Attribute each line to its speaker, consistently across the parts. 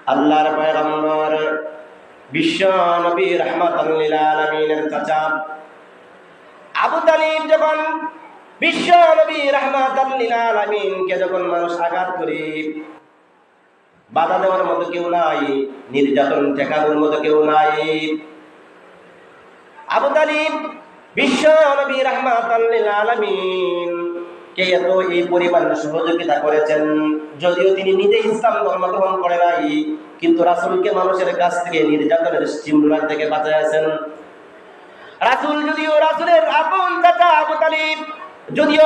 Speaker 1: আল্লাহর পয়গম্বর বিশ্ব নবী রাহমাতুল লিল আলামিনের চাচা আবু তালিব যখন বিশ্ব নবী রাহমাতুল লিল আলামিনকে যখন মানুষ আঘাত করে, বাধা দেওয়ার মতো কেউ নাই, নির্যাতন ঠেকানোর মতো কেউ নাই। আবু তালিব বিশ্ব নবী রাহমাতুল লিল আলামিন কে এত এই পরিমাণ সহযোগিতা করেছেন। যদিও তিনি নিজে ইসলাম ধর্ম গ্রহণ করে নাই, কিন্তু রাসূলকে মানুষের কাছ থেকে নির্যাতনের চিমড়া থেকে বাঁচাইছেন। রাসূল যদিও রাসূলের আপন চাচা আবু তালিব যদিও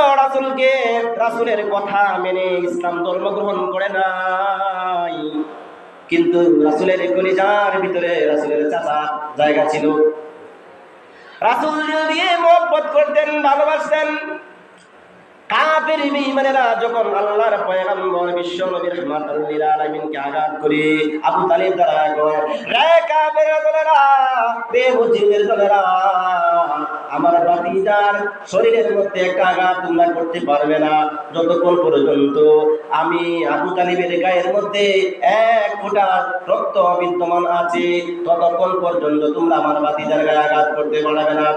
Speaker 1: রাসূলের কথা মেনে ইসলাম ধর্ম গ্রহণ করে নাই, কিন্তু রাসূলের কলিজার ভিতরে রাসূলের চাচা জায়গা ছিল। রাসূল দিয়ে মহব্বত করতেন, ভালোবাসতেন। কাফের বেঈমানেরা যখন আল্লাহর পয়গম্বর বিশ্ব নবী রাহমাতুল লিল আলামিনকে আঘাত করে, আবু তালিব দ্বারা কয়, রে কাফের দলেরা, রে মুজিবের দলেরা, আমার ভাতিজার শরীরের মধ্যে একটা আঘাত তোমরা করতে পারবে না যতক্ষণ পর্যন্ত আমি আবু তালিবের গায়ের মধ্যে এক ফোঁটা রক্ত বিদ্যমান আছে, ততক্ষণ পর্যন্ত তোমরা আমার ভাতিজার গায়ে আঘাত করতে পারবে না।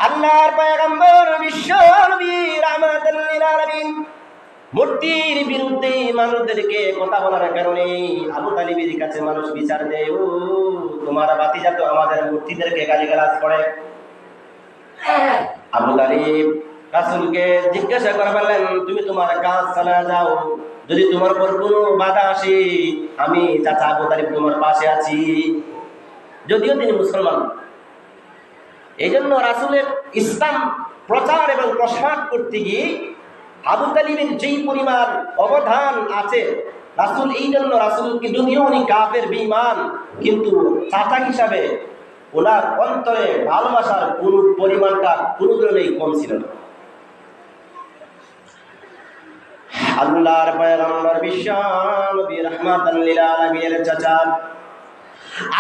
Speaker 1: আল্লাহর পয়গম্বর বিশ্ব নবী রাহমাতুল লিল আলামিন মূর্তির বিরুদ্ধে মানুষদেরকে কথা বলার কারণে আবু তালিবের কাছে মানুষ বিচার দেয়, ও তোমার ভাতিজা তো আমাদের মূর্তিদেরকে গালিগালাজ করে। আবু তালিব রাসূলকে জিজ্ঞাসা করে বললেন, তুমি তোমার কাজ চালিয়ে যাও, যদি তোমার উপর কোনো বাধা আসে আমি চাচা আবু তালিব তোমার পাশে আছি। যদিও তিনি মুসলমান, এই জন্য রাসূলের ইসলাম প্রচার এবং প্রসার করতে গিয়ে আবু তালিবের যেই পরিমাণ অবদান আছে, রাসূল এই জন্য রাসূলকে যদিও উনি কাফের বেঈমান, কিন্তু চাচা হিসাবে ওনার অন্তরে ভালোবাসার কোন পরিমাণটা কোনো ধরনেই কম ছিল না। আল্লাহর পয়গম্বর বিশ্ব নবী রাহমাতুল লিল আলামিনের চাচা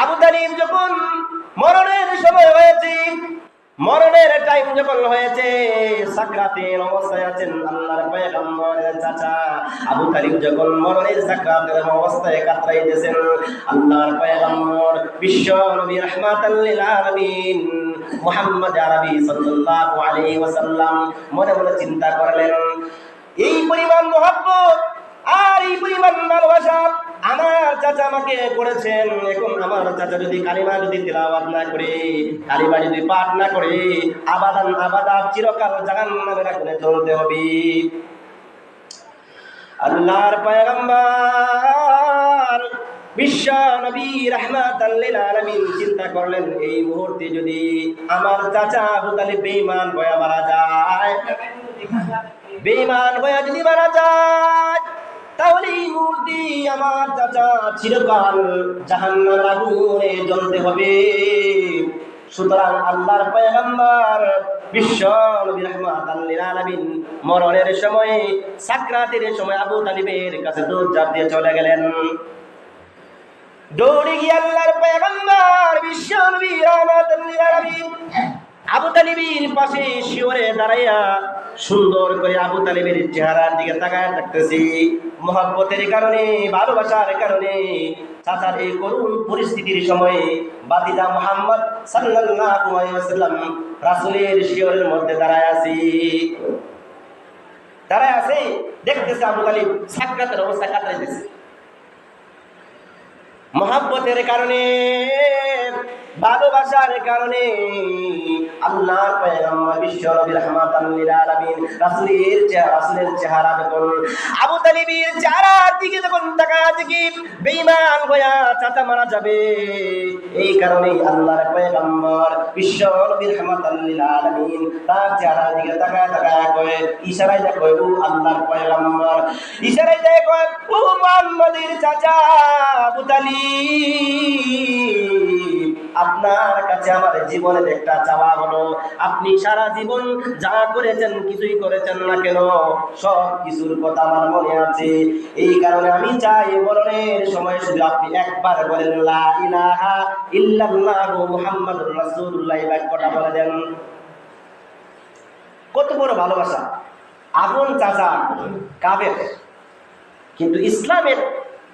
Speaker 1: আবু তালিব যখন মরণের সময় হয়েছে, মরণের টাইম যখন হয়েছে, সাকরাতের অবস্থায় আছেন আল্লাহর পয়গম্বরের চাচা আবু তালিব যখন মরণের সাকরাতের অবস্থায় কাতরাইতেছেন, আল্লাহর পয়গম্বর বিশ্ব নবী রাহমাতুল লিল আলামিন মুহাম্মদ আরবি সাল্লাল্লাহু আলাইহি ওয়াসাল্লাম মনে মনে চিন্তা করলেন, এই পরিমাণ মহব্বত আর এই পরিমাণ ভালোবাসা আমার চাচা আমাকে করেছেন, এখন আমার চাচা যদি কালিমা যদি তিলাওয়াত না করে, কালিমা যদি পাঠ না করে, আবাদান আবাদা চিরকাল জাহান্নামের আগুনে জ্বলতে হবে। আল্লাহর পয়গম্বর বিশ্ব নবী রাহমাতুল লিল আলামিন চিন্তা করলেন, এই মুহূর্তে যদি আমার চাচা আবু তালিব বেঈমান হয়ে মারা যায়, বেঈমান হয়ে যদি মারা যায়, তাহলে এই মুহূর্তে আমার চাচা চিরকাল জাহান্নামের আগুনে জ্বলতে হবে। সুতরাং আল্লাহর পয়গম্বর বিশ্ব নবী রাহমাতুল লিল আলামিন মরণের সময়, সাকরাতের সময় আবু তালিবের কাছে দৌড় দিয়ে চলে গেলেন। দৌড়ে গিয়ে আল্লাহর পয়গম্বর বিশ্ব নবী রাহমাতুল লিল আলামিন আবু তালিবের পাশে শিওরে দাঁড়াইয়া সুন্দর করে আবু তালিবের চেহারার দিকে তাকায় থাকতেছি। মহব্বতের কারণে, ভালোবাসার কারণে চাচার এই করুণ পরিস্থিতির সময়ে ভাতিজা মুহাম্মদ সাল্লাল্লাহু আলাইহি ওয়াসাল্লাম রাসূলের শিওরের মধ্যে দাঁড়ায় আছে, দেখতেছে আবু তালিব সাকরাতের অবস্থা কাটাইতেছে। মহব্বতের কারণে, ভালোবাসার কারণে আল্লাহর পয়গম্বর বিশ্ব নবী রাহমাতুল লিল আলামিন রাসূলের চেহারা যখন আবু তালিবের চেহারার দিকে যখন তাকায় দেখি বেঈমান হইয়া চাচা মারা যাবে, এই কারণে আল্লাহর পয়গম্বর বিশ্ব নবী রাহমাতুল লিল আলামিন তার চেহারার দিকে তাকায় কয়, ইশারায় কয়, ও আল্লাহর পয়গম্বর, ইশারায় কয়, ও মুহাম্মদের চাচা আবু তালিব, আপনার কাছে আমার জীবনের একটা চাওয়া হলো, আপনি সারা জীবন যা করেছেন, কিছুই করেছেন না কেন, সব কিছুর কথা আমার মনে আছে। এই কারণে আমি চাই মরণের সময় শুধু আপনি একবার বলেন, লা ইলাহা ইল্লাল্লাহু মুহাম্মাদুর রাসূলুল্লাহ, বাক্যটা বলে দেন। কত বড় ভালোবাসা! আপন চাচা কাফের, কিন্তু ইসলামের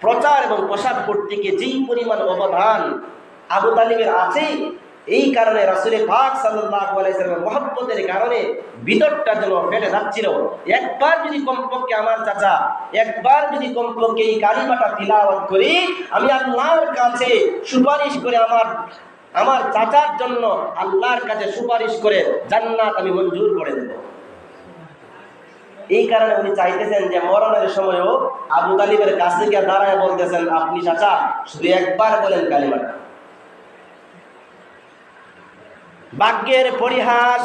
Speaker 1: প্রচার এবং প্রসার করতে গিয়ে যেই পরিমাণ অবদান আবু তালিবের আছে, এই কারণে রাসূল পাক সাল্লাল্লাহু আলাইহি ওয়াসাল্লামের মহব্বতের কারণে ভিতরটা যেন ফেটে যাচ্ছিল। একবার যদি কমপক্ষে আমার চাচা, একবার যদি কমপক্ষে এই কালিমাটা তিলাওয়াত করি, আমি আল্লাহর কাছে সুপারিশ করে আমার চাচার জন্য আল্লাহর কাছে সুপারিশ করে জান্নাত আমি মঞ্জুর করে দেব। এই কারণে উনি চাইতেছেন যে মরণের সময়ও আবু তালিবের কাছে গিয়ে দাঁড়ায় বলতেছেন, আপনি চাচা শুধু একবার বলেন কালিমাটা। ভাগ্যের পরিহাস,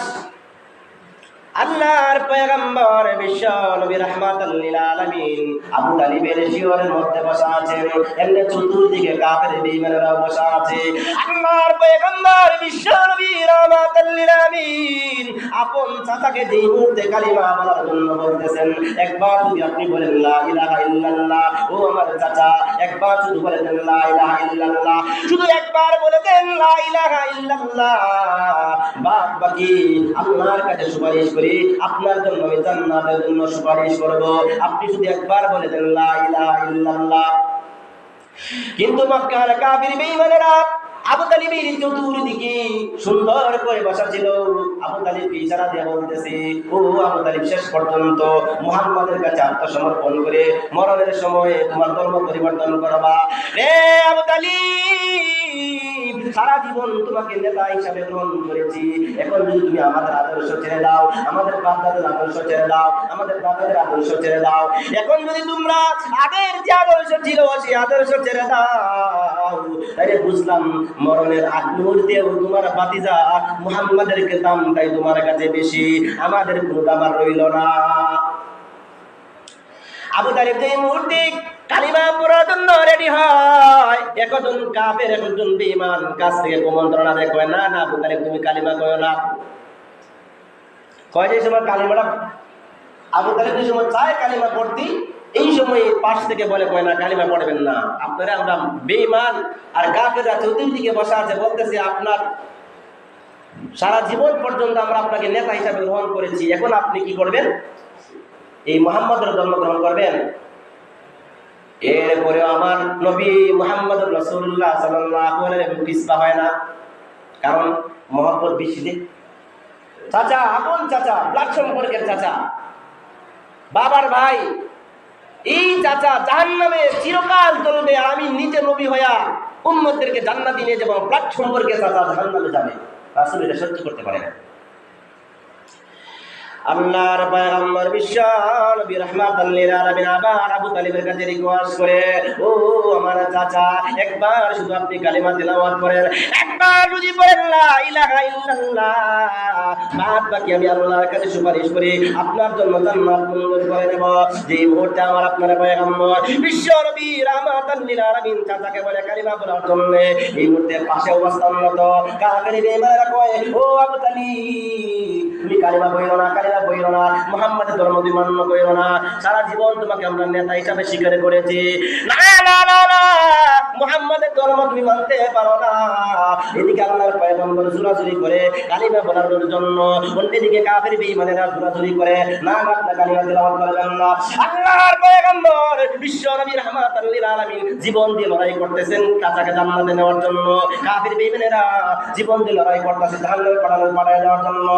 Speaker 1: আল্লাহর পয়গম্বর বিশ্ব নবী রাহমাতাল লিল আলামিন আবু তালিবের শিয়রের মধ্যে বসা আছেন, এমনি চতুর্দিকে কাফের বেঈমানরা বসা আছে। আল্লাহর পয়গম্বর বিশ্ব নবী রাহমাতাল লিল আলামিন আপন চাচাকে যেই মুহূর্তে কালিমা বলার জন্য বলতেছেন, একবার যদি আপনি বলেন লা ইলাহা ইল্লাল্লাহ, ও আমার চাচা একবার শুধু বলে দেন লা ইলাহা ইল্লাল্লাহ, শুধু একবার বলে দেন লা ইলাহা ইল্লাল্লাহ, বাদ বাকি আল্লাহর কাছে সুপারিশ করি, আপনার জন্য আমি জান্নাতের জন্য সুপারিশ করব, আপনি শুধু একবার বলে দেন লা ইলাহা ইল্লাল্লাহ। কিন্তু মক্কার কাফির বেঈমানেরা আবু তালিবের চতুর্দিকে সুন্দর করে বসা ছিল। আবু তালিবকে ইশারা দিয়ে বলতেছে, ও আবু তালিব শেষ পর্যন্ত মুহাম্মাদের কাছে আত্মসমর্পণ করে মরণের সময় তোমার ধর্ম পরিবর্তন করবা। রে আবু তালিব, সারা জীবন তোমাকে নেতা হিসাবে গ্রহণ করেছি, এখন যদি তুমি আমাদের আদর্শ ছেড়ে দাও, আমাদের বাপ-দাদাদের আদর্শ ছেড়ে দাও, আমাদের দাদাদের আদর্শ ছেড়ে দাও, এখন যদি তোমরা আগের যে আদর্শ ছিল সেই আদর্শ ছেড়ে দাও, তাহলে বুঝলাম মরণের আগ মুহূর্তেও তোমার ভাতিজা মুহাম্মাদের দামটাই তোমার কাছে বেশি, আমাদের কোনো দাম আর রইল না। আবু তালিব যে মুহূর্তে কালিমা পড়ার জন্য রেডি হয়, একজন কাফের একজন বেঈমান কাছ থেকে কুমন্ত্রণা দেয়, কয় না না আবু তালিব তুমি কালিমা কয়ো না। কয় যে সময় কালিমাটা আবু তালিব যে সময় চায় কালিমা পড়তে, এই সময় পাশ থেকে বলে, কয় না কালিমা পড়বেন না, আপনারা আমরা বেঈমান আর কাফেররা চতুর্দিকে বসা আছে, বলতেছে আপনার সারা জীবন পর্যন্ত আমরা আপনাকে নেতা হিসাবে গ্রহণ করেছি, এখন আপনি কি করবেন, এই মুহাম্মাদের ধর্ম গ্রহণ করবেন। এরপরেও আমার নবী মুহাম্মদ রাসূলুল্লাহ সাল্লাল্লাহু আলাইহি ওয়াসাল্লাম পিছপা হয় না, কারণ মহব্বত বেশি। চাচা, আপন চাচা, ব্লাড সম্পর্কের চাচা, বাবার ভাই, এই চাচা জাহান্নামে চিরকাল চলবে, আর আমি নিজে নবী হইয়া উম্মতদেরকে জান্নাতে নিয়ে যাব, ব্লাড সম্পর্কের চাচা জাহান্নামে যাবে। রাসূল এটা সহ্য করতে পারে না। আল্লাহর পয়গম্বর বিশ্ব নবী রাহমাতাল লিল আলামিন আবার আবু তালিবের কাছে রিকোয়েস্ট করে, ও আমার চাচা একবার শুধু আপনি কালিমা তেলাওয়াত করেন, একবার যদি বলেন লা ইলাহা ইল্লাল্লাহ, বাদ বাকি আমি আল্লাহর কাছে সুপারিশ করি, আপনার জন্য জান্নাত মঞ্জুর করে নেব। যে মুহূর্তে আমার আপনার পয়গম্বর বিশ্ব নবী রাহমাতাল লিল আলামিন চাচাকে বলে কালিমা বলার জন্য, এই মুহূর্তে পাশে অবস্থানরত কাফের বেঈমানরা কয়, ও আবু তালিব তুমি কালিমা বইরো না, কালিমা বইরো না, মুহাম্মাদের ধর্ম তুমি মান্য কইরো না, সারা জীবন তোমাকে আমরা নেতা হিসাবে স্বীকার করেছি, না না না না মুহাম্মাদের ধর্ম তুমি মানতে পারো না। এদিকে আল্লাহর পয়গম্বর জোরাজুরি করে কালিমা বলার জন্য, অন্যদিকে কাফের বেঈমানেরা জোরাজুরি করে না না আপনি কালিমা তেলাওয়াত করবেন না। আল্লাহর পয়গম্বর বিশ্ব নবী রাহমাতাল লিল আলামিন জীবন দিয়ে লড়াই করতেছেন চাচাকে জান্নাতে নেওয়ার জন্য, কাফের বেঈমানেরা জীবন দিয়ে লড়াই করতেছে জাহান্নামে পাঠায় দেওয়ার জন্য।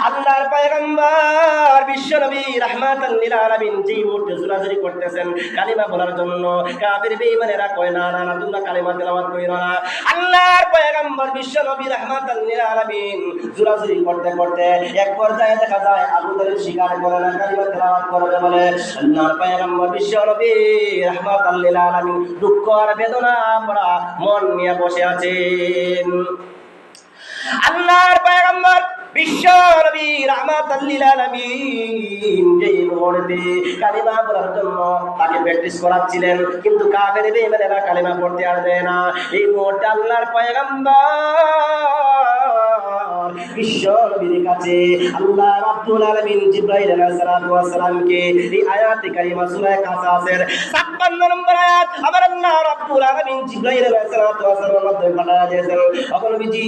Speaker 1: আল্লাহর পয়গম্বর বিশ্ব নবী রাহমাতাল লিল আলামিন যেই মুহূর্তে জোরাজুরি করতেছেন কালিমা বলার জন্য, কাফের বেঈমানেরা কয় না না না তোমরা কালিমা তেলাওয়াত কইরো না। আল্লাহর পয়গম্বর বিশ্ব নবী রাহমাতাল লিল আলামিন জোরাজুরি করতে করতে এক পর্যায়ে দেখা যায় আবু তালিব স্বীকার করে না, কালিমা তেলাওয়াত করবে বলে। আল্লাহর পয়গম্বর বিশ্ব নবী রাহমাতাল লিল আলামিন দুঃখ আর বেদনা ভরা মন নিয়ে বসে আছেন। আল্লাহর পয়গম্বর বিশ্ব নবী রাহমাতাল লিল আলামিন যেই মুহূর্তে কালিমা বলার জন্য তাকে প্র্যাকটিস করাচ্ছিলেন, কিন্তু কাফের বেঈমানেরা কালিমা পড়তে আর দেয় না। এই মুহূর্তে আল্লাহর পয়গম্বর বিশ্ব নবীর কাছে আল্লাহ রাব্বুল আলামিন জিবরাইল আলাইহিস সালাতু ওয়াস সালামকে এই আয়াতে কারিমা সূরা কাসাসের 56 নম্বর আয়াত আবার আল্লাহ রাব্বুল আলামিন জিবরাইল আলাইহিস সালাতু ওয়াস সালামের মাধ্যমে পাঠায়া দিয়েছেন। নবীজি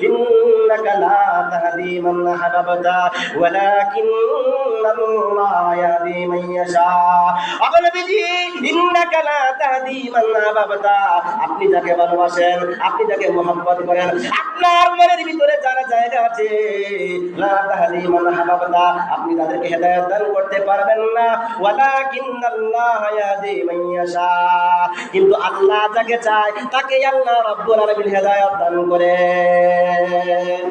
Speaker 1: ইন্নাকা লা তাহদি মান আহবাবতা ওয়ালাকিন্নাল্লাহ ইয়াহদি মান ইয়াশা। আবা নবীজি, ইন্নাকা লা তাহদি মান আহবাবতা, আপনি যাকে ভালোবাসেন, আপনি যাকে মহব্বত করেন, আপনার মনের ভিতরে যারা জায়গা আছে, লা তাহদি মান আহবাবতা, আপনি তাদেরকে হেদায়েত দান করতে পারবেন না। ওয়ালাকিন্নাল্লাহ ইয়াহদি মান ইয়াশা, কিন্তু আল্লাহ যাকে চায় তাকে আল্লাহ রাব্বুল আলামিন হেদায়েত দান করেন।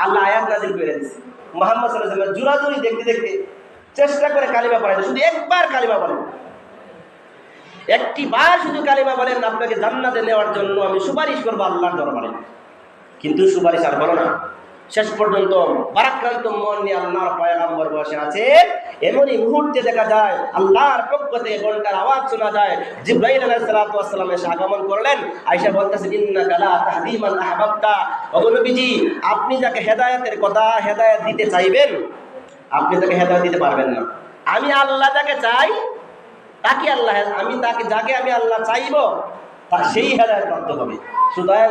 Speaker 1: আল্লাহ আয়াত নাযিল করে দিয়েছে। মুহাম্মদ সাল্লাল্লাহু আলাইহি ওয়াসাল্লাম জোরাজুরি দেখতে দেখতে চেষ্টা করে কালিমা পড়াইতে, শুধু একবার কালিমা বলেন, একটি বার শুধু কালিমা বলেন, আপনাকে জান্নাতে নেওয়ার জন্য আমি সুপারিশ করবো আল্লাহর দরবারে। কিন্তু সুপারিশ আর বলো না। শেষ পর্যন্ত বারাক্রান্ত মন নিয়ে আল্লাহর পয়গম্বর বসে আছে। এমনই মুহূর্তে দেখা যায় আল্লাহর পক্ষ থেকে ঘন্টার আওয়াজ শোনা যায়। জিবরাইল আলাইহিস সালাতু ওয়াস সালাম এসে আগমন করলেন। আয়েশা বলতেছে, ইন্নাকা লা তাহদি মান আহবাবতা, ওগো নবীজি, আপনি যাকে হেদায়েতের কথা হেদায়েত দিতে চাইবেন, আপনি তাকে হেদায়েত দিতে পারবেন না। আমি আল্লাহ যাকে চাই তাকে আল্লাহ, আমি তাকে যাকে আমি আল্লাহ চাইব তার সেই হেদায়েত প্রাপ্ত হবে। সুতরাং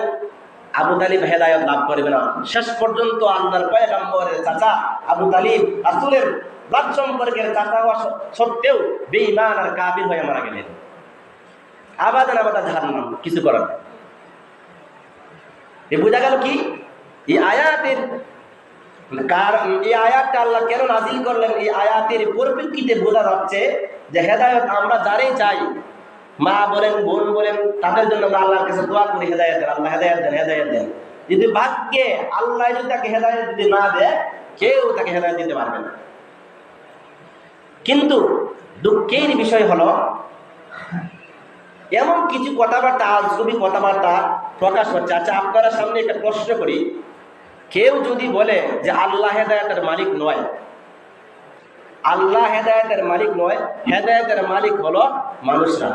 Speaker 1: আবু তালিব হেদায়েত লাভ করবে না। শেষ পর্যন্ত আল্লাহর পয়গম্বরের চাচা আবু তালিব রাসূলের ব্লাড সম্পর্কের চাচা হওয়া সত্ত্বেও বেঈমান আর কাফির হয়ে মারা গেলেন। আবাদান আবাদা জাহান্নাম, কিছু করার। এ বোঝা গেল কি এই আয়াতের কারণ, এই আয়াতটা আল্লাহ কেন নাযিল করলেন, এই আয়াতের পরিপ্রেক্ষিতে বোঝা যাচ্ছে যে হেদায়েত আমরা যারাই চাই, মা বলেন, বোন বলেন, তাদের জন্য আমরা আল্লাহর কাছে দোয়া করি হেদায়েতের, আল্লাহ হেদায়েত দেন, হেদায়েত দেন। যদি ভাগ্যে আল্লাহ যদি তাকে হেদায়েত যদি না দেয়, কেউ তাকে হেদায়েত দিতে পারবে না। কিন্তু দুঃখের বিষয় হলো এমন কিছু কথাবার্তা, আজগুবি কথাবার্তা প্রকাশ হচ্ছে। আচ্ছা, আপনারা সামনে একটা প্রশ্ন করি, কেউ যদি বলে যে আল্লাহ হেদায়েতের মালিক নয়, আল্লাহ হেদায়েতের মালিক নয়, হেদায়েতের মালিক হলো মানুষরা,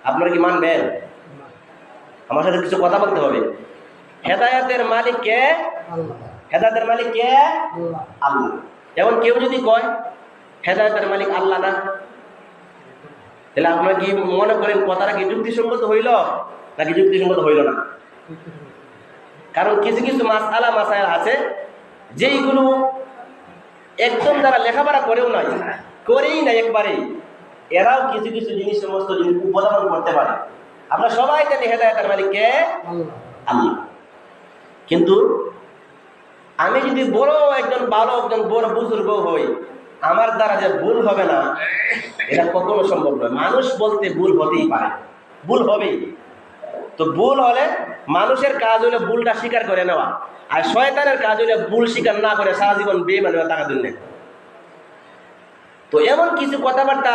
Speaker 1: আপনারা কি মানবেন? আমার সাথে কিছু কথা বলতে হবে। হেদায়েতের মালিক কে? হেদায়েতের মালিক কে? আল্লাহ। এখন কেউ যদি কয় হেদায়েতের মালিক আল্লাহ না, তাহলে আপনারা কি মনে করেন কথাটা কি যুক্তিসঙ্গত হইল নাকি যুক্তিসঙ্গত হইল না? কারণ কিছু কিছু মাসআলা মাসাইল আছে যেইগুলো একদম যারা লেখাপড়া করেও নাই, করেই না একবারেই, এরাও কিছু কিছু জিনিস, সমস্ত জিনিস উপধাবন করতে পারে। আমরা সবাই জানি হেদায়েতের মালিক কে? আল্লাহ। কিন্তু আমি যদি বড় একজন ভালো একজন বড় বুজুর্গ হই, আমার দ্বারা যে ভুল হবে না এটা কখনো সম্ভব নয়। মানুষ বলতে ভুল হতেই পারে, ভুল হবেই। তো ভুল হলে মানুষের কাজ হলে ভুলটা স্বীকার করে নেওয়া, আর শয়তানের কাজ হলে ভুল স্বীকার না করে সারা জীবন বেঈমানি হয়ে টাকা দিলেন। তো এমন কিছু কথাবার্তা,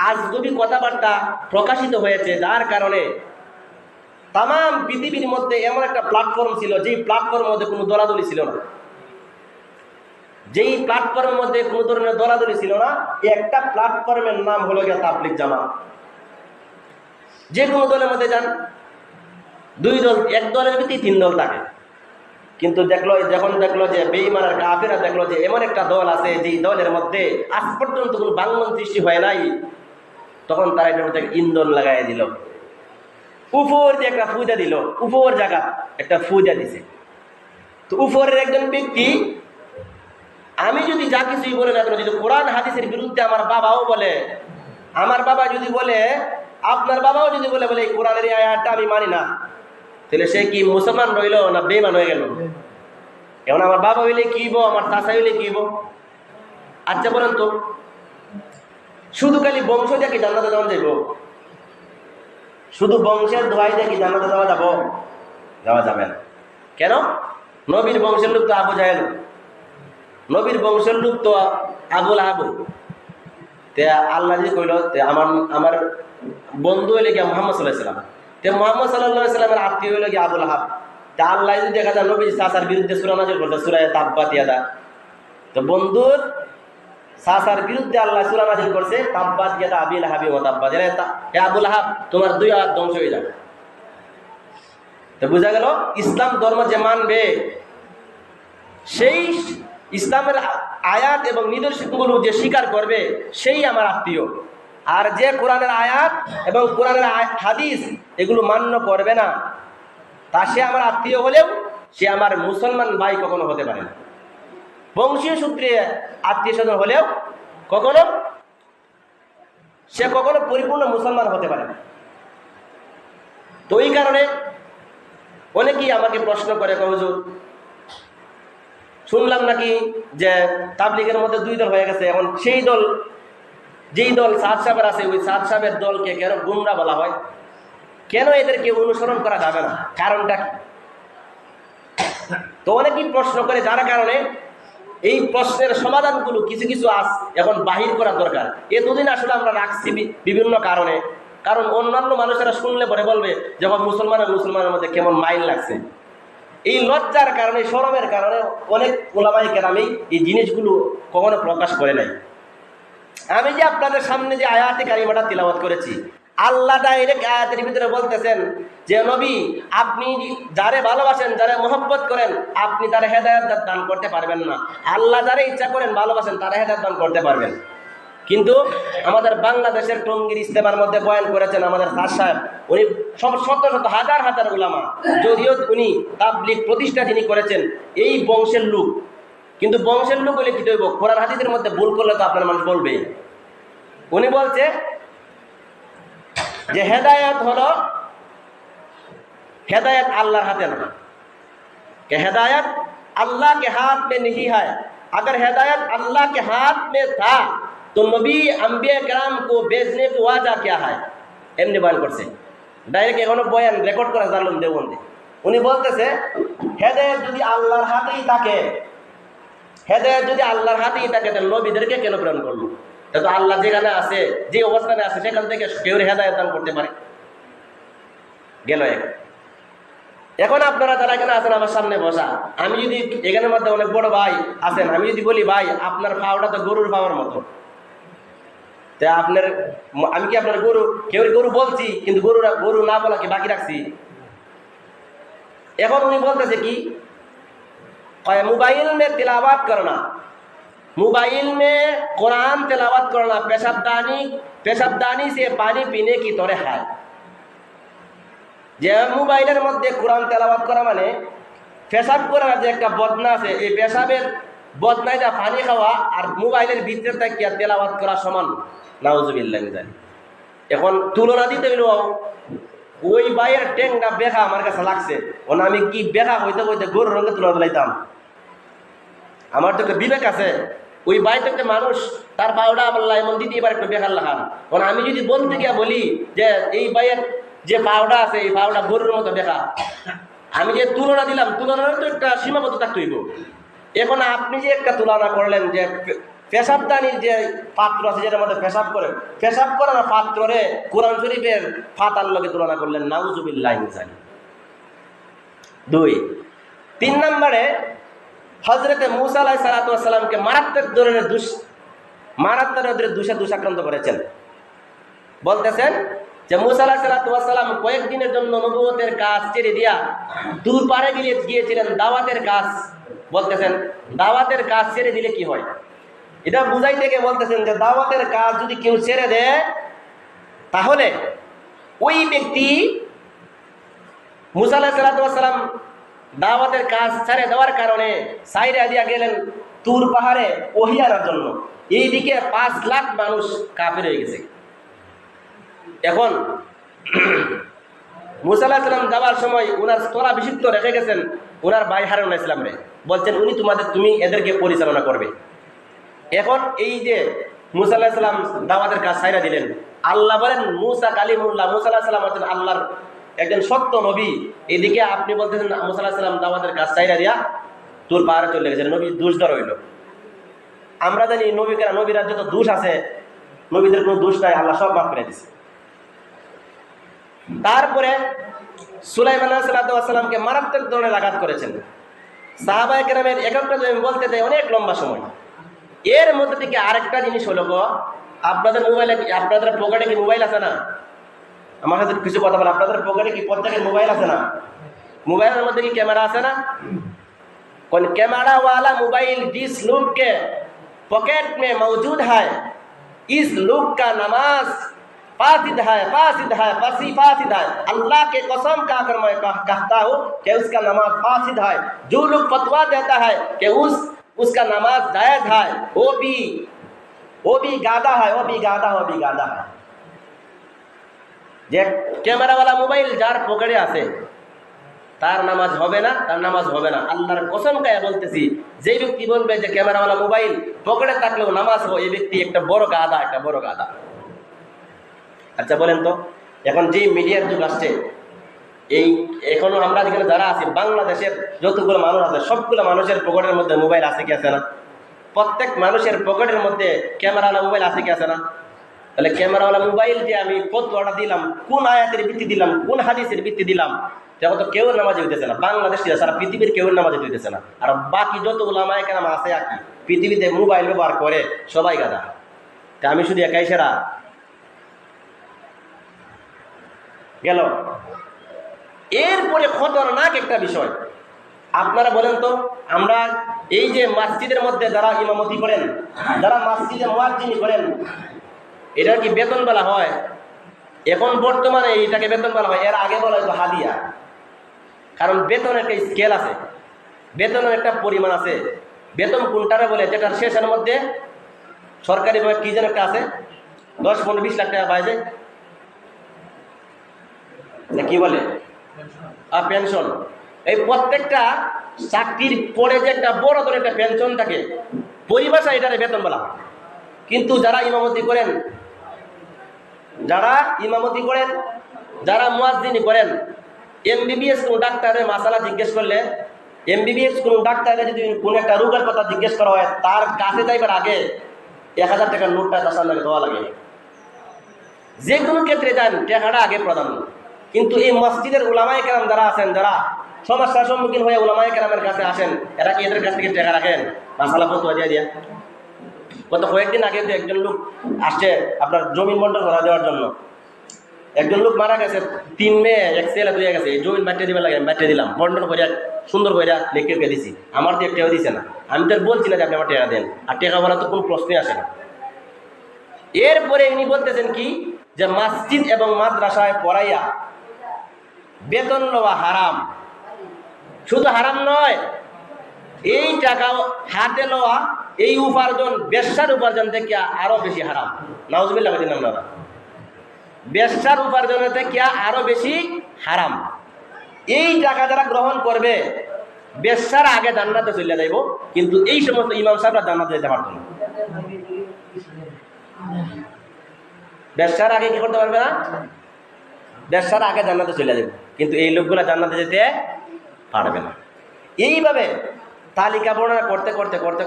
Speaker 1: আজগুবি কথাবার্তা প্রকাশিত হয়েছে, যার কারণে তাম পৃথিবীর মধ্যে এমন একটা প্ল্যাটফর্ম ছিল যেই প্ল্যাটফর্মের মধ্যে কোনো দলাদলি ছিল না, যেই প্ল্যাটফর্মের মধ্যে কোনো ধরনের দলাদলি ছিল না, একটা প্ল্যাটফর্মের নাম হলো গিয়া তাবলীগ জামাত। যে কোনো দলের মধ্যে যান, দুই দল, এক দলের ভিত্তি তিন দল থাকে। কিন্তু যখন দেখলো যে বেঈমান আর কাফেররা দেখলো যে এমন একটা দল আছে যেই দলের মধ্যে আজ পর্যন্ত কোনো বাংমন সৃষ্টি হয় নাই, তখন তারা এটার মধ্যে ইন্ধন লাগাই দিল, উপর দিয়ে একটা ফুজা দিল, উপর জায়গা একটা ফুজা দিছে। তো উপরের একজন ব্যক্তি, আমি যদি যা কিছুই বলে না কেন, যদি কোরআন হাদিসের বিরুদ্ধে আমার বাবাও বলে, আমার বাবা যদি বলে, আপনার বাবাও যদি বলে এই কোরআনের এই আয়াতটা আমি মানি না, তাহলে সে কি মুসলমান রইল না বেঈমান হয়ে গেল? এখন আমার বাবা হইলে কি হইব, আমার চাচা হইলে কি হইব? আচ্ছা বলেন তো, শুধু খালি বংশ দিয়ে কি জান্নাতে যাওয়া যাইব? শুধু বংশের দোয়াই দিয়ে কি জান্নাতে যাওয়া যাব? যাওয়া যাবে না। কেন? নবীর বংশের লোক তো আবু জাহেল, নবীর বংশের লোক তো আবুল আহাব। তে আল্লাহ যে কইল আমার বন্ধু হইলে গিয়া মুহাম্মদ সাল্লাল্লাহু আলাইহি সাল্লাম, তে মুহাম্মদ সাল্লাল্লাহু আলাইহি সাল্লামের আত্মীয় হইল গিয়া আবুল আহাব। তা আল্লাহ যদি দেখা যায় নবীর চাচার বিরুদ্ধে সূরা নাযিল করতে, সূরা তাব্বাত ইয়াদা, তো বন্ধুর চাচার বিরুদ্ধে আল্লাহ সূরা নাযিল করছে তাব্বাত ইয়াদা আবি লাহাবি ওয়া তাব্বা, হে আবুল আহাব, তোমার দুই হাত ধ্বংস হয়ে যাবে। তো বোঝা গেল ইসলাম ধর্ম যে মানবে, সেই ইসলামের আয়াত এবং নিদর্শনগুলো যে স্বীকার করবে, সেই আমার আত্মীয়। আর যে কোরআনের আয়াত এবং কোরআনের হাদিস এগুলো মান্য করবে না, তা সে আমার আত্মীয় হলেও সে আমার মুসলমান ভাই কখনো হতে পারে না। বংশীয় সূত্রে আত্মীয় স্বজন হলেও কখনো সে কখনো পরিপূর্ণ মুসলমান হতে পারে না। তো এই কারণে অনেকেই আমাকে প্রশ্ন করে, হুজুর শুনলাম নাকি যে তাবলীগের মধ্যে 2 দল হয়ে গেছে, এখন সেই দল যেই দল সাদ সাহেবের আছে ওই সাদ সাহেবের দলকে কেন গুমরা বলা হয়, কেন এদেরকে অনুসরণ করা যাবে না, কারণটা কি? তো অনেকেই প্রশ্ন করে, যার কারণে এই প্রশ্নের সমাধানগুলো কিছু কিছু এখন বাহির করা দরকার। এ দুদিন আসলে আমরা রাখছি বিভিন্ন কারণে, কারণ অন্যান্য মানুষেরা শুনলে পরে বলবে যখন মুসলমানের মধ্যে কেমন মাইল লাগছে। এই লজ্জার কারণে, শরমের কারণে অনেক ওলামায়ে কেরামই এই জিনিসগুলো কখনো প্রকাশ করে নাই। আমি যে আপনাদের সামনে যে আয়াতে কারিমাটা তিলাওয়াত করেছি, আল্লাহ ডাইরেক্ট আয়াতের ভিতরে বলতেছেন যে নবী আপনি যারে ভালোবাসেন, যারে মহব্বত করেন, আপনি তারে হেদায়েত দান করতে পারবেন না। আল্লাহ যারে ইচ্ছা করেন ভালোবাসেন তারে হেদায়েত দান করতে পারবেন। কিন্তু আমাদের বাংলাদেশের টঙ্গীর ইস্তেমার মধ্যে বয়ান করেছেন আমাদের সাদ সাহেব, উনি শত শত হাজার হাজার উলামা, যদিও উনি তাবলীগ প্রতিষ্ঠা যিনি করেছেন এই বংশের লোক, কিন্তু বংশের লোক হলে কি হইব, কোরআন হাদিসের মধ্যে ভুল করলে তো আপনার মানুষ বলবে। উনি বলছে যে হেদায়েত হলো, হেদায়েত আল্লাহর हाथ ना, कि हेदायत अल्लाह के हाथ में नहीं है। अगर हेदायत अल्लाह के हाथ में था तो नबी अंबिया कराम को भेजने को वजह क्या है? এমনি বয়ান করছে, ডাইরেক্ট এখনো বয়ান রেকর্ড করা জানলাম দেওবন্দে। উনি বলতেছে হেদায়েত যদি আল্লাহর হাতেই থাকে, হেদায়েত যদি আল্লাহর হাতেই থাকে তাহলে নবীদেরকে কেন প্রেরণ করলো? তো আল্লাহ যেখানে আছে, যে অবস্থানে আছে সেখান থেকে কেউ হেদায়েত দান করতে পারে গেল এক। এখন আপনারা যারা এখানে আছেন আমার সামনে বসা, আমি যদি এখানের মধ্যে অনেক বড় ভাই আছেন, আমি যদি বলি ভাই আপনার পাওটা তো গরুর পাওয়ার মতো, তা আপনার আমি কি আপনার কেউ গরু বলছি কিন্তু গরু না বলা কি বাকি রাখছি? এখন উনি বলতেছে কি मोबाइल में तिलावत करना, मोबाइल में कुरान तिलावत करना पेशाबदानी से पानी पीने की तरह है। যে মোবাইলের মধ্যে কোরআন তেলাওয়াত করা মানে পেশাব করার যে একটা বদনা আছে, এই পেশাবের বদনায় যা পানি খাওয়া আর মোবাইলের ভিতরে থেকে তেলাওয়াত করা সমান। নাউজুবিল্লাহ জানি। এখন তুলনা দিতে গেল ওই বাইয়ের ট্যাংটা বেখা আমার কাছে লাগছে, ওনা আমি কি বেখা হইতে হইতে গরুর রঙে তুলনা দিলাইতাম। আমার তো বিবেক আছে, ওই বাই থেকে মানুষ তার পাউডা আল্লাহ এমন দিতে এবার একটু বেকার লাগান। কারণ আমি যদি বলতে গিয়া বলি যে এই বাইয়ের যে পাউডা আছে এই পাউডা গরুর মতো দেখা, আমি যে তুলনা দিলাম তুলনার তো একটা সীমাবদ্ধ থাকতে হইব। এখন আপনি যে একটা তুলনা করলেন যে পেশাবদানির যে পাত্র আছে যেটার মধ্যে পেশাব করে না পাত্রে কোরআন শরীফের ফাতার লগে তুলনা করলেন, নাউজুবিল্লাহ জানি। 2 3 নম্বরে হযরতে মুসা আলাইহিস সালামকে মারাত্মক ধরনের দোষাক্রান্ত করেছেন। বলতেছেন যে মুসা আলাইহিস সালাম কয়েকদিনের জন্য নবুয়তের কাজ ছেড়ে দিয়া দূর পারে গিয়েছিলেন দাওয়াতের কাজ। বলতেছেন দাওয়াতের কাজ ছেড়ে দিলে কি হয়, এটা বুঝাই থেকে বলতেছেন যে দাওয়াতের কাজ যদি কেউ ছেড়ে দেয় তাহলে ওই ব্যক্তি মুসা আলাইহিস সালাম দাওয়াতের কাজ ছেড়ে দেওয়ার কারণে সাইরা দিয়া গেলেন তুর পাহাড়ে ওহী আনার জন্য। এইদিকে 5 লাখ মানুষ কাফের হয়ে গেছে। এখন মুসা আলাইহিস সালাম যাওয়ার সময় ওনার স্থলাভিষিক্ত রেখে গেছেন ওনার ভাই হারুন আলাইহিস সালাম রে, বলছেন তুমি এদেরকে পরিচালনা করবে। এখন এই যে মুসা আলাইহিস সালাম দাওয়াতের কাজ ছাইরা দিলেন, আল্লাহ বলেন মুসা কালিমুল্লাহ, মুসা আলাইহিস সালাম হচ্ছেন আল্লাহর একজন সত্য নবী। এদিকে আপনি বলতেছেন মুসা আলাইহিস সালাম দাওয়াতের কাজ ছাইরা দিয়া তুর পাহাড়ে চলে গেছেন, নবী দোষ ধরা হইল। আমরা জানি নবীরা যত দোষ আছে, নবীদের কোনো দোষ নাই, আল্লাহ সব মাফ করে দিয়েছে। তারপরে সুলাইমান আলাইহিস সালামকে মারাত্মক ধরনের আঘাত করেছেন। সাহাবায়ে কেরামের একটা আমি বলতে চাই অনেক লম্বা সময়। এর মধ্যে থেকে আরেকটা জিনিস হলো আপনাদের মোবাইলে, আপনাদের পকেটে কি মোবাইল আছে না? আমার সাথে কিছু কথা বলে, আপনাদের পকেটে কি প্রত্যেকের মোবাইল আছে না? মোবাইলের মধ্যে কি ক্যামেরা আছে না? কোন कैमरा वाला मोबाइल जिस लोग के पॉकेट में मौजूद है, इस लोग का नमाज फासिद है, फासिद है, फसी फासिद है। अल्लाह के कसम खाकर मैं कहता हूँ कि उसका नमाज फासिद है। जो लोग फतवा देता है कि उसका नमाज जायज है, वो भी गादा है, वो भी गादा है। যে ক্যামেরাওয়ালা মোবাইল যার পকেটে আছে তার নামাজ হবে না, তার নামাজ হবে না। আল্লাহর কসম খায় বলতেছি, যে ব্যক্তি বলবে যে ক্যামেরাওয়ালা মোবাইল পকেটে থাকলেও নামাজ হবে, এই ব্যক্তি একটা বড় গাদা। আচ্ছা বলেন তো, এখন যে মিডিয়ার যুগ আসছে, এই এখনো আমরা যেখানে যারা আছি, বাংলাদেশের যতগুলো মানুষ আছে সবগুলো মানুষের পকেটের মধ্যে মোবাইল আছে কি আছে না? প্রত্যেক মানুষের পকেটের মধ্যে ক্যামেরাওয়ালা মোবাইল আছে কি আছে না? তাহলে ক্যামেরাওয়ালা মোবাইল যে আমি ফতোয়াটা দিলাম, কোন আয়াতের ভিত্তি দিলাম, কোন হাদিসের ভিত্তি দিলাম, তখন তো কেউ নামাজ হইতেছে না। বাংলাদেশে সারা পৃথিবীর কেউ নামাজ হইতেছে না। আর বাকি যত উলামায়ে কেরাম আছে আর কি পৃথিবীতে মোবাইল ব্যবহার করে সবাই গাদা। তা আমি শুধু একাই সেরা গেল। এরপরে খতরনাক একটা বিষয়, আপনারা বলেন তো, আমরা এই যে মসজিদের মধ্যে যারা ইমামতি করেন, যারা মসজিদে মুয়াজ্জিনি করেন, এটা কি বেতন বলা হয়? এখন বর্তমানে এটাকে বেতন বলা হয়, এর আগে বলা হয়তো হাদিয়া। কারণ বেতনের একটা স্কেল আছে, বেতনের একটা পরিমাণ আছে। বেতন কোনটারে বলে, যেটার শেষের মধ্যে সরকারিভাবে কি যেন একটা আছে, 10-15-20 লাখ টাকা পাওয়া যায়, কি বলে পেনশন। এই প্রত্যেকটা চাকরির পরে যে একটা বড় ধরনের একটা পেনশন থাকে, পরিভাষা এটারে বেতন বলা হয়। কিন্তু যারা ইমামতি করেন, যারা মুয়াজ্জিনি করেন, এমবিবিএস কোন ডাক্তারের মাসালা জিজ্ঞেস করলে, এমবিবিএস কোন ডাক্তারের যদি কোন একটা রোগের কথা জিজ্ঞেস করা হয়, তার কাছে যাইবার আগে 1000 টাকার নোটটা তার সামনে দেওয়া লাগে। যে কোনো ক্ষেত্রে যান, টাকাটা আগে প্রাধান্য। কিন্তু এই মসজিদের উলামায়ে কেরাম যারা আছেন, যারা সমস্যার সম্মুখীন হয়ে উলামায়ে কেরামের কাছে আসেন, এরা কি এদের কাছ থেকে টাকা রাখেন মাসালা ফতোয়া দিয়া? গত কয়েকদিন আগে তো একজন লোক আসছে আপনার জমিন বন্টন করা দেওয়ার জন্য। একজন লোক মারা গেছে, 3 মেয়ে 1 ছেলে হয়ে গেছে। এই জমিন বাটিয়ে দিবার লাগে, বাটিয়ে দিলাম, বন্টন করে সুন্দর করে লেখকে দিছি। আমার তো একটাও দিছে না। আমি তো বলছি না যে আপনি আমার টাকা দেন, আর টাকা বলা তো কোনো প্রশ্নই আসে না। এরপরে উনি বলতেছেন কি, যে মসজিদ এবং মাদ্রাসায় পড়াইয়া বেতন লওয়া হারাম। শুধু হারাম নয়, এই টাকা হাতে লওয়া, এই উপার্জন বেশ্যার উপার্জন থেকে আরো বেশি হারাম। নাউজুবিল্লাহ বলেন আপনারা, বেশ্যার উপার্জনের থেকে আরো বেশি হারাম। এই টাকা যারা গ্রহণ করবে, বেশ্যার আগে জান্নাতে চলে যাইব, কিন্তু এই সমস্ত ইমাম সাহেবরা জান্নাতে যেতে পারত না। বেশ্যার আগে কি করতে পারবে না? বেশ্যার আগে জান্নাতে চলে যাবে, কিন্তু এই লোকগুলা জান্নাতে যেতে পারবে না। এইভাবে তালিকা বর্ণনা করতে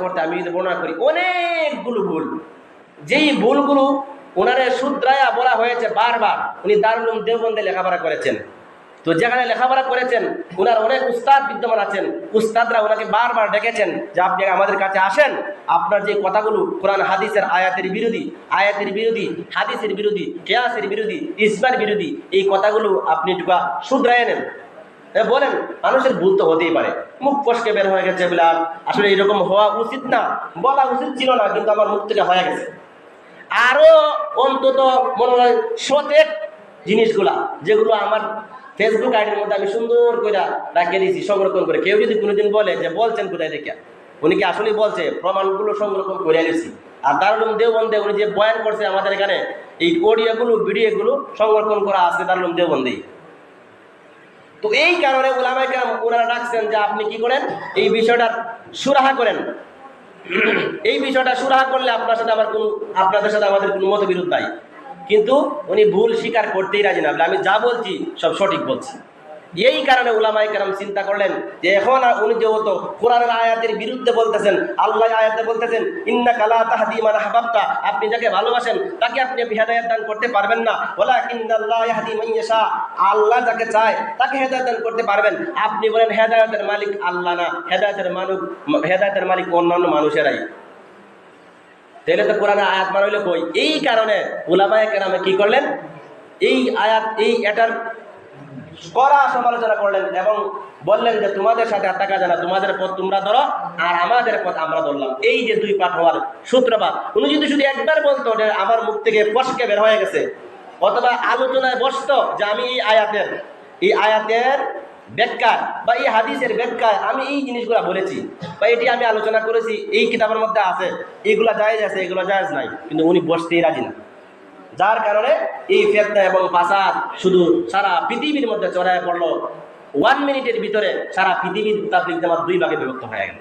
Speaker 1: করতে আমি যদি বর্ণনা করি অনেকগুলো ভুল, যেই ভুলগুলো ওনারে শুধরায়া বলা হয়েছে বারবার। উনি দারুল উলুম দেওবন্দে লেখাপড়া করেছেন, তো যেখানে লেখাপড়া করেছেন ওনার অনেক উস্তাদ বিদ্যমান আছেন। উস্তাদরা ওনাকে বারবার ডেকেছেন যে আপনি আমাদের কাছে আসেন, আপনার যে কথাগুলো কোরআন হাদিসের আয়াতের বিরোধী, হাদিসের বিরোধী, কিয়াসের বিরোধী, ইজমার বিরোধী, এই কথাগুলো আপনি একটু শুধরায় নেন। বলেন, মানুষের ভুল তো হতেই পারে, মুখ ফসকে বের হয়ে গেছে বলে আসলে এরকম হওয়া উচিত না, বলা উচিত ছিল না, কিন্তু আমার মুখ থেকে হয়ে গেছে। আরো অন্তত মনে হয় শতেক জিনিসগুলা যেগুলো আমার ফেসবুক আইডির মধ্যে আমি সুন্দর করে রাখিয়ে দিয়েছি সংরক্ষণ করে। কেউ যদি কোনোদিন বলে যে বলছেন কোথায় দেখে, উনি কি আসলে বলছে, প্রমাণগুলো সংরক্ষণ করে এনেছি। আর দারুল উলুম দেওবন্দে উনি যে বয়ান করছে আমাদের এখানে, এই অডিওগুলো ভিডিওগুলো সংরক্ষণ করা আছে দারুল উলুম দেওবন্দেই। তো এই কারণে উলামায়ে কেরাম ওনারা ডাকছেন যে আপনি কি করেন, এই বিষয়টা সুরাহা করেন। এই বিষয়টা সুরাহা করলে আপনাদের সাথে আমাদের কোনো মতবিরোধ নাই। কিন্তু উনি ভুল স্বীকার করতেই রাজি না, আমি যা বলছি সব সঠিক বলছি। এই কারণে উলামায়ে কেরাম চিন্তা করলেন যে এখন উনি যেহেতু কোরআনের আয়াতের বিরুদ্ধে বলতেছেন, আল্লাহ আয়াতে বলতেছেন ইন্নাকা লা তাহদি মান আহবাবতা, আপনি যাকে ভালোবাসেন তাকে আপনি হেদায়েত দান করতে পারবেন না। ওয়ালাকিন্নাল্লাহ ইয়াহদি মান ইয়াশা, আল্লাহ যাকে চায় তাকে হেদায়েত দান করতে পারবেন। আপনি বলেন হেদায়েতের মালিক আল্লাহ না, হেদায়েতের মালিক অন্যান্য মানুষেরাই। তাহলে তো কোরআনের আয়াত মানে হইলো কই? এই কারণে উলামায়ে কেরামে কি করলেন, এই আয়াত এটার কড়া সমালোচনা করলেন এবং বললেন যে তোমাদের সাথে আর থাকা যায় না, তোমাদের পথ তোমরা ধরো আর আমাদের পথ আমরা ধরলাম। এই যে 2 পাঠ হওয়ার সূত্রপাত, উনি যদি শুধু একবার বলতো যে আমার মুখ থেকে ফসকে বের হয়ে গেছে, অথবা আলোচনায় বসতো যে আমি এই আয়াতের ব্যাখ্যা বা এই হাদিসের ব্যাখ্যায় আমি এই জিনিসগুলো বলেছি বা এটি আমি আলোচনা করেছি, এই কিতাবের মধ্যে আছে, এইগুলা জায়েজ আছে, এগুলো জায়েজ নাই, কিন্তু উনি বসতেই রাজি না। যার কারণে এই ফিতনা এবং ফাসাদ শুধু সারা পৃথিবীর মধ্যে ছড়ায় পড়লো। 1 মিনিটের ভিতরে সারা পৃথিবীর তাবলীগ জামাত 2 ভাগে বিভক্ত হয়ে গেল।